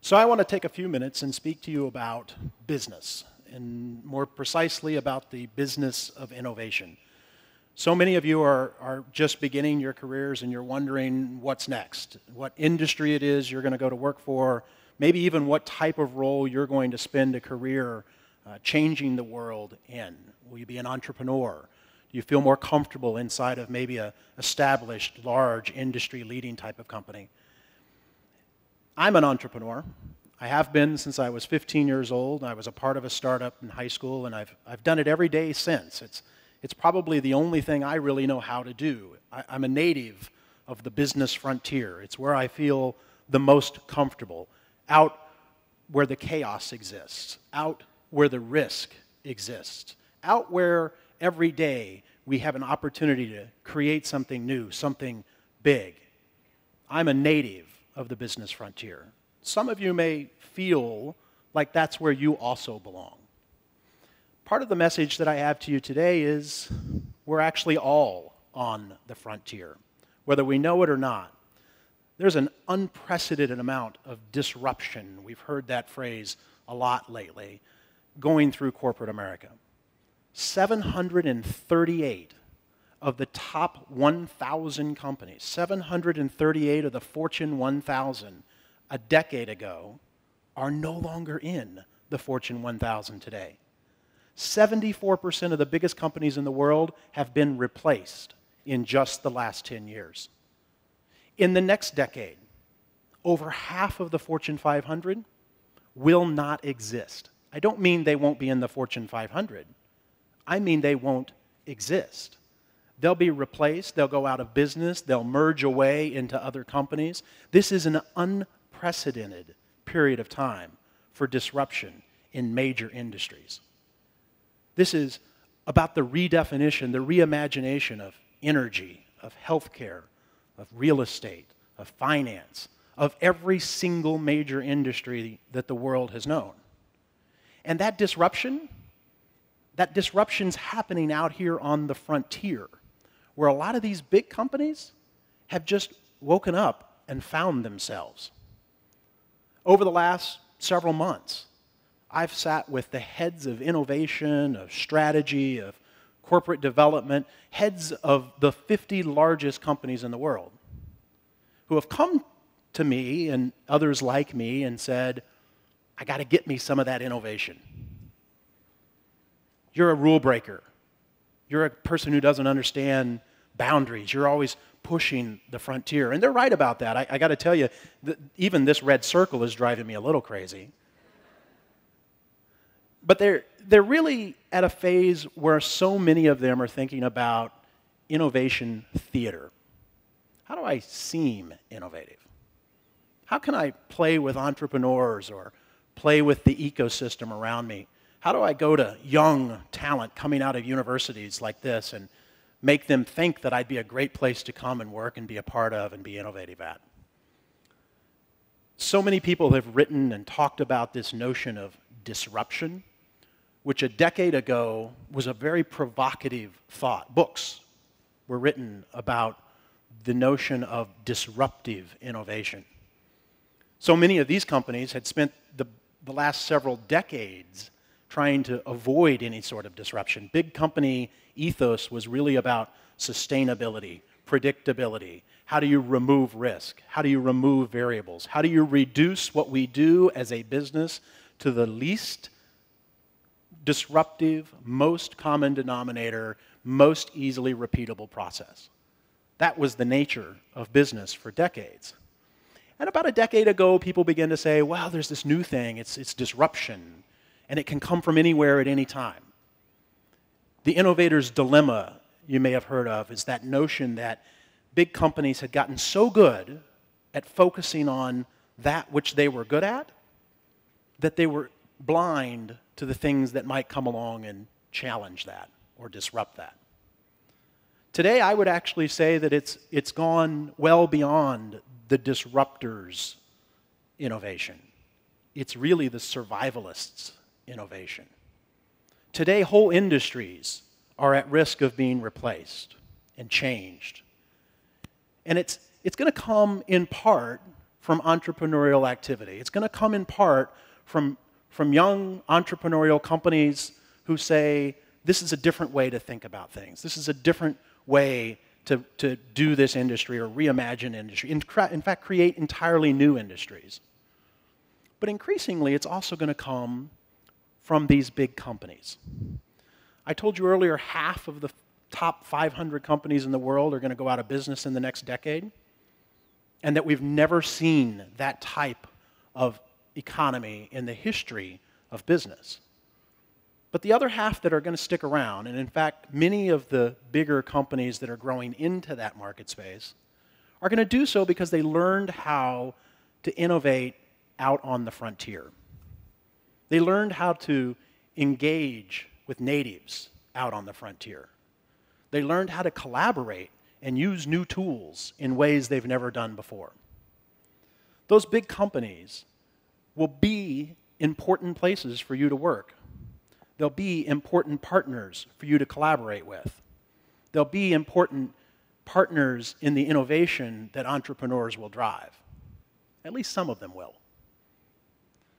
So I want to take a few minutes and speak to you about business, and more precisely about the business of innovation. So many of you are just beginning your careers and you're wondering what's next, what industry it is you're going to go to work for, maybe even what type of role you're going to spend a career changing the world in. Will you be an entrepreneur? Do you feel more comfortable inside of maybe a established, large, industry-leading type of company? I'm an entrepreneur. I have been since I was 15 years old. I was a part of a startup in high school, and I've done it every day since. It's probably the only thing I really know how to do. I'm a native of the business frontier. It's where I feel the most comfortable, out where the chaos exists, out where the risk exists, out where every day we have an opportunity to create something new, something big. I'm a native of the business frontier. Some of you may feel like that's where you also belong. Part of the message that I have to you today is we're actually all on the frontier, whether we know it or not. There's an unprecedented amount of disruption, we've heard that phrase a lot lately, going through corporate America. 738 of the top 1,000 companies, 738 of the Fortune 1,000 a decade ago are no longer in the Fortune 1,000 today. 74% of the biggest companies in the world have been replaced in just the last 10 years. In the next decade, over half of the Fortune 500 will not exist. I don't mean they won't be in the Fortune 500. I mean they won't exist. They'll be replaced, they'll go out of business, they'll merge away into other companies. This is an unprecedented period of time for disruption in major industries. This is about the redefinition, the reimagination of energy, of healthcare, of real estate, of finance, of every single major industry that the world has known. And that disruption's happening out here on the frontier, where a lot of these big companies have just woken up and found themselves. Over the last several months, I've sat with the heads of innovation, of strategy, of corporate development, heads of the 50 largest companies in the world, who have come to me and others like me and said, I got to get me some of that innovation. You're a rule breaker. You're a person who doesn't understand boundaries. You're always pushing the frontier. And they're right about that. I got to tell you, even this red circle is driving me a little crazy. But they're really at a phase where so many of them are thinking about innovation theater. How do I seem innovative? How can I play with entrepreneurs or play with the ecosystem around me? How do I go to young talent coming out of universities like this and make them think that I'd be a great place to come and work and be a part of and be innovative at? So many people have written and talked about this notion of disruption, which a decade ago was a very provocative thought. Books were written about the notion of disruptive innovation. So many of these companies had spent the last several decades trying to avoid any sort of disruption. Big company ethos was really about sustainability, predictability. How do you remove risk? How do you remove variables? How do you reduce what we do as a business to the least disruptive, most common denominator, most easily repeatable process? That was the nature of business for decades. And about a decade ago, people began to say, well, there's this new thing, it's disruption, and it can come from anywhere at any time. The innovator's dilemma, you may have heard of, is that notion that big companies had gotten so good at focusing on that which they were good at, that they were blind to the things that might come along and challenge that or disrupt that. Today, I would actually say that it's gone well beyond the disruptor's innovation. It's really the survivalist's innovation. Today, whole industries are at risk of being replaced and changed. And it's going to come in part from entrepreneurial activity. It's going to come in part from young entrepreneurial companies who say, this is a different way to think about things. This is a different way to do this industry or reimagine industry. In fact, create entirely new industries. But increasingly, it's also going to come from these big companies. I told you earlier, half of the top 500 companies in the world are going to go out of business in the next decade, and that we've never seen that type of economy in the history of business. But the other half that are going to stick around, and in fact, many of the bigger companies that are growing into that market space are going to do so because they learned how to innovate out on the frontier. They learned how to engage with natives out on the frontier. They learned how to collaborate and use new tools in ways they've never done before. Those big companies will be important places for you to work. They'll be important partners for you to collaborate with. They'll be important partners in the innovation that entrepreneurs will drive. At least some of them will.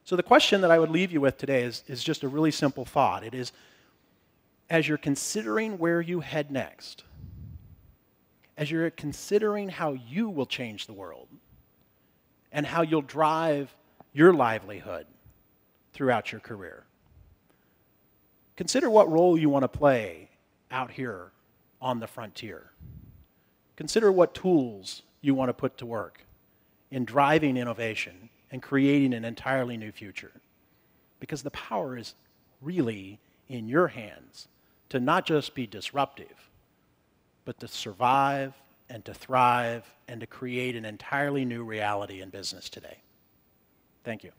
So the question that I would leave you with today is just a really simple thought. It is, as you're considering where you head next, as you're considering how you will change the world, and how you'll drive your livelihood throughout your career, consider what role you want to play out here on the frontier. Consider what tools you want to put to work in driving innovation and creating an entirely new future. Because the power is really in your hands to not just be disruptive, but to survive and to thrive and to create an entirely new reality in business today. Thank you.